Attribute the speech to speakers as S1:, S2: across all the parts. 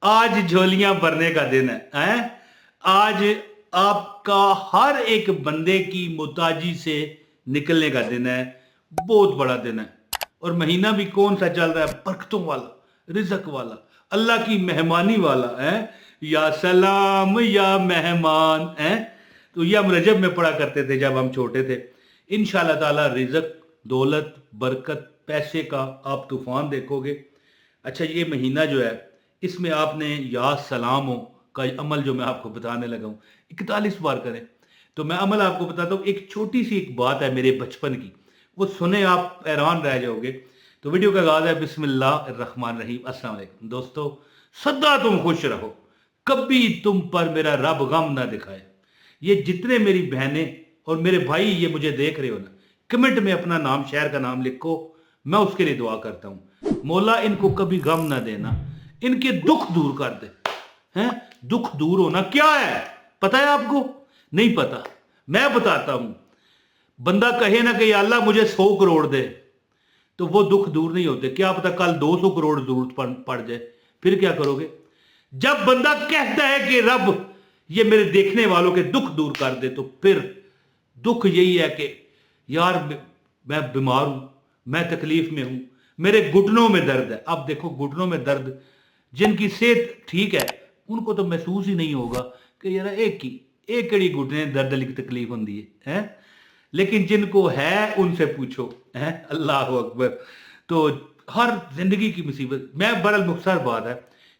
S1: आज झोलियां भरने का दिन है। आज आपका हर एक बंदे की मुताजी से निकलने का दिन है। बहुत बड़ा दिन है। और महीना भी कौन सा चल रहा है? बरकतों वाला, रिज़्क वाला, अल्लाह की मेहमानी वाला है। या सलाम या मेहमान है। तो ये हम रजब में पढ़ा करते थे जब हम छोटे थे। इंशाअल्लाह ताला रिज़्क, दौलत, बरकत, पैसे का आप तूफान देखोगे। अच्छा, ये महीना जो है इसमें आपने या सलामों का अमल जो मैं आपको बताने लगा हूँ 41 बार करें। तो मैं अमल आपको बताता हूँ। एक छोटी सी एक बात है मेरे बचपन की, वो सुने आप हैरान रह जाओगे। तो वीडियो का आगाज है बिस्मिल्लाहिर्रहमानिर्रहीम। अस्सलाम वालेकुम दोस्तों, सदा तुम खुश रहो, कभी तुम पर मेरा रब गम ना दिखाए। ये जितने मेरी बहनें और मेरे भाई ये मुझे देख रहे हो ना, कमेंट में अपना नाम, शहर का नाम लिखो, मैं उसके लिए दुआ करता हूँ। मौला इनको कभी गम ना देना, इनके दुख दूर कर दे। हैं? दुख दूर होना क्या है पता है आपको? नहीं पता, मैं बताता हूं। बंदा कहे ना कि अल्लाह मुझे 100 करोड़ दे, तो वो दुख दूर नहीं होते। क्या पता कल 200 करोड़ जरूरत पड़ जाए, फिर क्या करोगे? जब बंदा कहता है कि रब ये मेरे देखने वालों के दुख दूर कर दे, तो फिर दुख यही है कि यार मैं बीमार हूं, मैं तकलीफ में हूं, मेरे घुटनों में दर्द है। अब देखो, घुटनों में दर्द, जिनकी सेहत ठीक है उनको तो महसूस ही नहीं होगा कि यार एक कड़ी घुटने दर्द वाली तकलीफ होती है। लेकिन जिनको है उनसे पूछो। है अल्लाह अकबर। तो हर जिंदगी की मुसीबत, मैं बरल मुख्तार बात है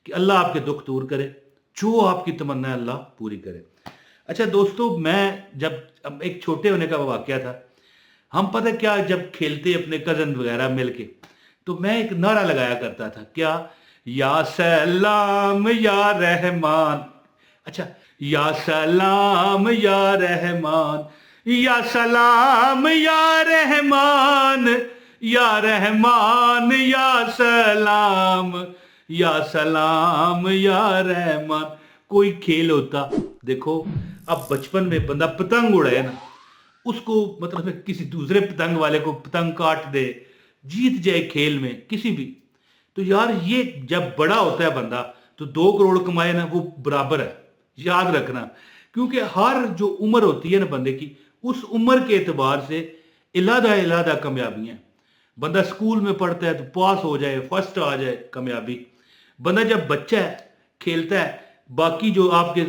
S1: कि अल्लाह आपके दुख दूर करे, जो आपकी तमन्ना है अल्लाह पूरी करे। अच्छा दोस्तों, मैं जब एक छोटे होने का वाकया था, हम पता क्या, जब खेलते अपने कजन वगैरह मिलके, तो मैं एक नारा लगाया करता था, क्या? या सलाम या रहमान। अच्छा, या सलाम या रहमान, या सलाम या रहमान, या रहमान या सलाम, या सलाम या रहमान। कोई खेल होता, देखो अब बचपन में बंदा पतंग उड़ाए ना, उसको मतलब किसी दूसरे पतंग वाले को पतंग काट दे, जीत जाए खेल में किसी भी, तो यार ये जब बड़ा होता है बंदा, तो 2 करोड़ कमाए ना, वो बराबर है, याद रखना। क्योंकि हर जो उम्र होती है ना बंदे की, उस उम्र के एतबार से इलादा इलादा कामयाबियां। बंदा स्कूल में पढ़ता है तो पास हो जाए, फर्स्ट आ जाए, कामयाबी। बंदा जब बच्चा है, खेलता है, बाकी जो आपके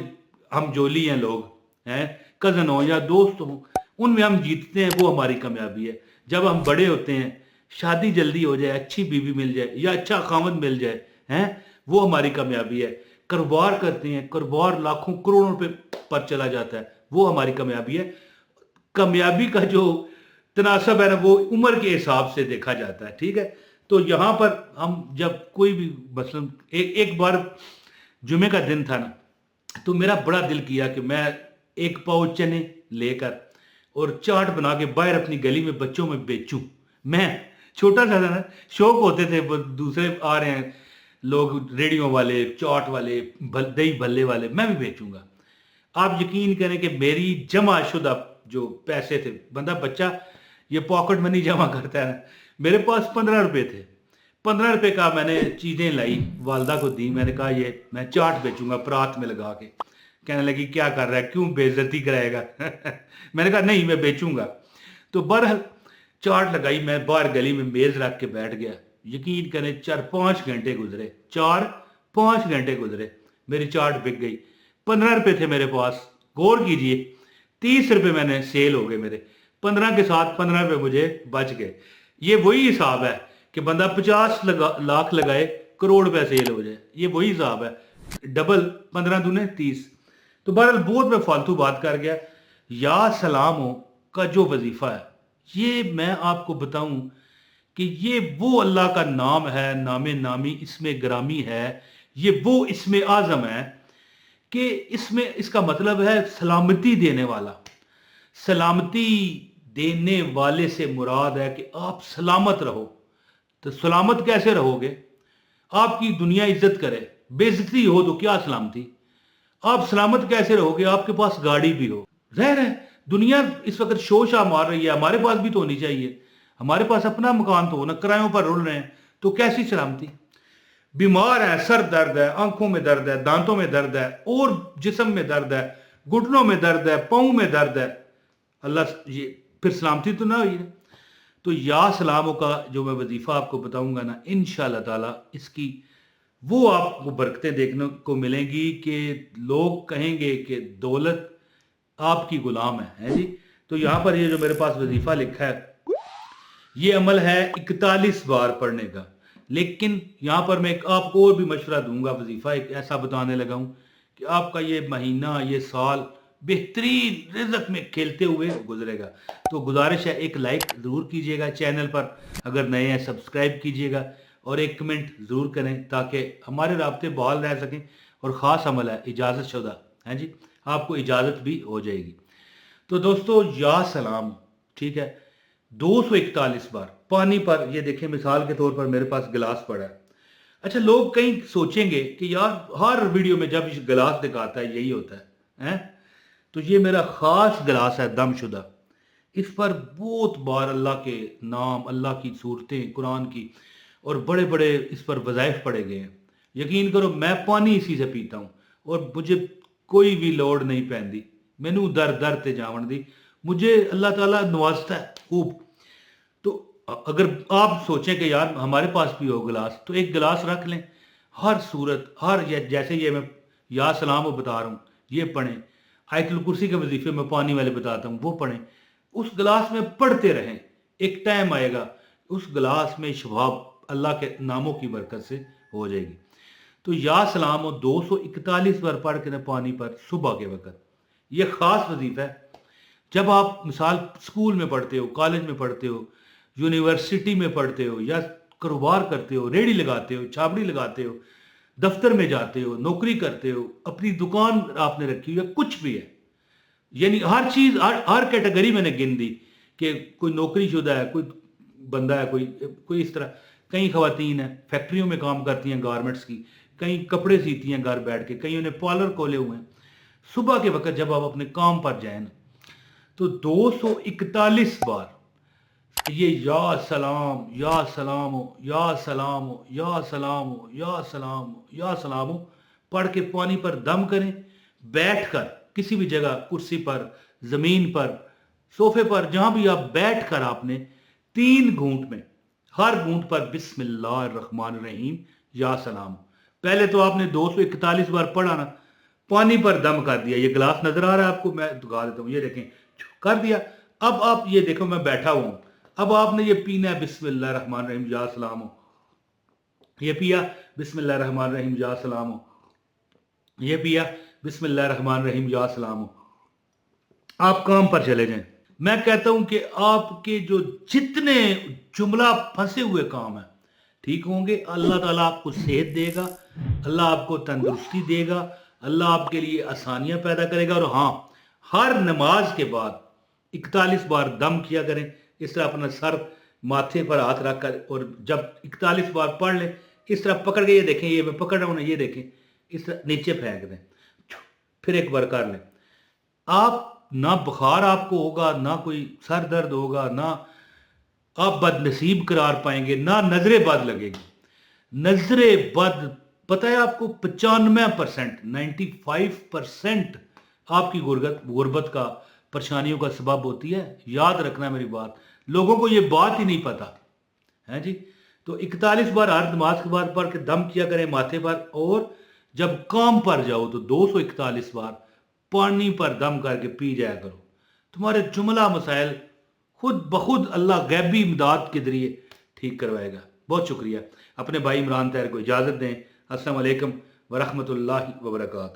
S1: हम जोली हैं लोग हैं, कजन हो या दोस्त हो, उनमें हम जीतते हैं, वो हमारी कामयाबी है। जब हम बड़े होते हैं, शादी जल्दी हो जाए, अच्छी बीवी मिल जाए या अच्छा खामद मिल जाए, हैं, वो हमारी कामयाबी है। कारोबार करते हैं, कारोबार लाखों करोड़ों रुपए पर चला जाता है, वो हमारी कामयाबी है। कामयाबी का जो तनासब है ना, वो उम्र के हिसाब से देखा जाता है, ठीक है। तो यहाँ पर हम जब कोई भी मसलन एक बार जुमे का दिन था ना, तो मेरा बड़ा दिल किया कि मैं एक पाव चने लेकर और चाट बना के बाहर अपनी गली में बच्चों में बेचूं। मैं छोटा सा था ना, शौक होते थे, दूसरे आ रहे हैं लोग, रेडियो वाले, चाट वाले, दही भल्ले वाले, मैं भी बेचूंगा। आप यकीन करें कि मेरी जमा शुदा जो पैसे थे, बंदा बच्चा ये पॉकेट मनी जमा करता है ना, मेरे पास 15 रुपए थे। 15 रुपए का मैंने चीजें लाई, वालदा को दी, मैंने कहा ये मैं चाट बेचूंगा परात में लगा के। कहने लगी क्या कर रहा है, क्यों बेइज्जती कराएगा? मैंने कहा नहीं, मैं बेचूंगा। तो बहरहाल चाट लगाई, मैं बाहर गली में मेज रख के बैठ गया। यकीन करें 4-5 घंटे गुजरे, 4-5 घंटे गुजरे, मेरी चाट बिक गई। 15 रुपए थे मेरे पास, गौर कीजिए, 30 रुपए मैंने सेल हो गए मेरे। 15 के साथ 15 रुपए मुझे बच गए। ये वही हिसाब है कि बंदा 50 लाख लगाए, करोड़ रुपए सेल हो जाए, ये वही हिसाब है, डबल, 15 दूने 30। तो बहरहाल बहुत मैं फालतू बात कर गया। या सलामों का जो वजीफा है, ये मैं आपको बताऊं कि ये वो अल्लाह का नाम है, नामे नामी इसमें ग्रामी है, ये वो इसमें आजम है कि इसमें इसका मतलब है सलामती देने वाला। सलामती देने वाले से मुराद है कि आप सलामत रहो। तो सलामत कैसे रहोगे? आपकी दुनिया इज्जत करे, बेइज्जती हो तो क्या सलामती? आप सलामत कैसे रहोगे? आपके पास गाड़ी भी हो, रह रहे दुनिया इस वक्त शोशा मार रही है, हमारे पास भी तो होनी चाहिए। हमारे पास अपना मकान तो हो ना, किरायों पर रुल रहे हैं, तो कैसी सलामती? बीमार है, सर दर्द है, आंखों में दर्द है, दांतों में दर्द है, और जिस्म में दर्द है, घुटनों में दर्द है, पाँव में दर्द है, अल्लाह ये फिर सलामती तो ना हुई ना। तो या सलामों का जो मैं वजीफ़ा आपको बताऊंगा ना, इंशाअल्लाह ताला इसकी वो आपको बरकतें देखने को मिलेंगी कि लोग कहेंगे कि दौलत आपकी गुलाम है जी। तो यहाँ पर ये जो मेरे पास वजीफ़ा लिखा है, ये अमल है 41 बार पढ़ने का। लेकिन यहाँ पर मैं आपको और भी मशवरा दूंगा, वजीफ़ा एक ऐसा बताने लगा हूँ कि आपका ये महीना, ये साल बेहतरीन रिज़्क में खेलते हुए गुजरेगा। तो गुजारिश है, एक लाइक ज़रूर कीजिएगा चैनल पर, अगर नए हैं सब्सक्राइब कीजिएगा, और एक कमेंट ज़रूर करें ताकि हमारे राब्ते बहाल रह सकें। और ख़ास अमल है इजाज़त शुदा है जी, आपको इजाज़त भी हो जाएगी। तो दोस्तों या सलाम, ठीक है, 241 बार पानी पर। ये देखें मिसाल के तौर पर मेरे पास गिलास पड़ा है। अच्छा, लोग कहीं सोचेंगे कि यार हर वीडियो में जब गिलास दिखाता है यही होता है हैं? तो ये मेरा ख़ास गिलास है दमशुदा। इस पर बहुत बार अल्लाह के नाम, अल्लाह की सूरतें, कुरान की और बड़े बड़े इस पर वज़ाइफ पढ़े गए हैं। यकीन करो मैं पानी इसी से पीता हूँ और मुझे कोई भी लोड़ नहीं पैंदी, मैनू दर दर ते जावन दी, मुझे अल्लाह ताला नवाजता है खूब। तो अगर आप सोचें कि यार हमारे पास भी हो गिलास, तो एक गिलास रख लें, हर सूरत, हर जैसे ये मैं या सलाम बता रहा हूँ ये पढ़ें, आयतुल कुर्सी के वजीफे में पानी वाले बताता हूँ वो पढ़ें, उस गिलास में पढ़ते रहें। एक टाइम आएगा उस गिलास में शबाब अल्लाह के नामों की बरकत से हो जाएगी। तो या सलाम 241 बार पढ़ के ना पानी पर सुबह के वक्त, ये ख़ास वजीफा है। जब आप मिसाल स्कूल में पढ़ते हो, कॉलेज में पढ़ते हो, यूनिवर्सिटी में पढ़ते हो, या कारोबार करते हो, रेडी लगाते हो, छाबड़ी लगाते हो, दफ्तर में जाते हो, नौकरी करते हो, अपनी दुकान आपने रखी हो, या कुछ भी है, यानी हर चीज़, हर कैटेगरी मैंने गिन दी कि कोई नौकरीशुदा है, कोई बंदा है, कोई इस तरह, कई खवातीन हैं फैक्ट्रियों में काम करती हैं गारमेंट्स की, कई कपड़े सीती हैं घर बैठ के, कई उन्हें पार्लर खोले हुए हैं। सुबह के वक्त जब आप अपने काम पर जाएं ना, तो 241 बार ये या सलाम, या सलाम, या सलाम, या सलाम, या सलाम, या सलाम पढ़ के पानी पर दम करें। बैठकर किसी भी जगह, कुर्सी पर, जमीन पर, सोफे पर, जहां भी आप बैठ कर आपने 3 घूंट में, हर घूंट पर बिस्मिल्लाहिर्रहमानिर्रहीम या सलाम। पहले तो आपने 241 बार पढ़ा ना, पानी पर दम कर दिया। ये गिलास नजर आ रहा है आपको, मैं दिखा देता हूँ, ये देखें कर दिया। अब आप ये देखो मैं बैठा हूं, अब आपने ये पीना है बिस्मिल्लाहिर्रहमानिर्रहीम या सलाम, ये पिया बिस्मिल्लाहिर्रहमानिर्रहीम या सलाम, ये पिया बिस्मिल्लाहिर्रहमानिर्रहीम या सलाम। आप काम पर चले जाएं। मैं कहता हूं कि आपके जो जितने जुमला फंसे हुए काम है ठीक होंगे। अल्लाह ताला आपको सेहत देगा, अल्लाह आपको तंदुरुस्ती देगा, अल्लाह आपके लिए आसानियां पैदा करेगा। और हाँ, हर नमाज के बाद 41 बार दम किया करें। इस तरह अपना सर माथे पर हाथ रख कर, और जब 41 बार पढ़ लें, इस तरह पकड़ के, ये देखें ये मैं पकड़ रहा हूं ना, ये देखें इस तरह नीचे फेंक दें, फिर एक बार कर लें। आप ना बुखार आपको होगा, ना कोई सर दर्द होगा, ना आप बदनसीब करार पाएंगे, ना नजरे बद लगेगी। नजरे बद, पता है आपको 95%, 95% आपकी गुर्बत का, परेशानियों का सबब होती है। याद रखना मेरी बात, लोगों को ये बात ही नहीं पता है जी। तो 41 बार हर नमाज के बाद पढ़ के दम किया करें माथे पर, और जब काम पर जाओ तो 241 बार पानी पर दम करके पी जाया करो। तुम्हारे जुमला मसाइल खुद बखुद अल्लाह गैबी इमदाद के जरिए ठीक करवाएगा। बहुत शुक्रिया। अपने भाई इमरान तैर को इजाज़त दें। अस्सलाम वालेकुम वरहमतुल्लाहि वबरकातुहू।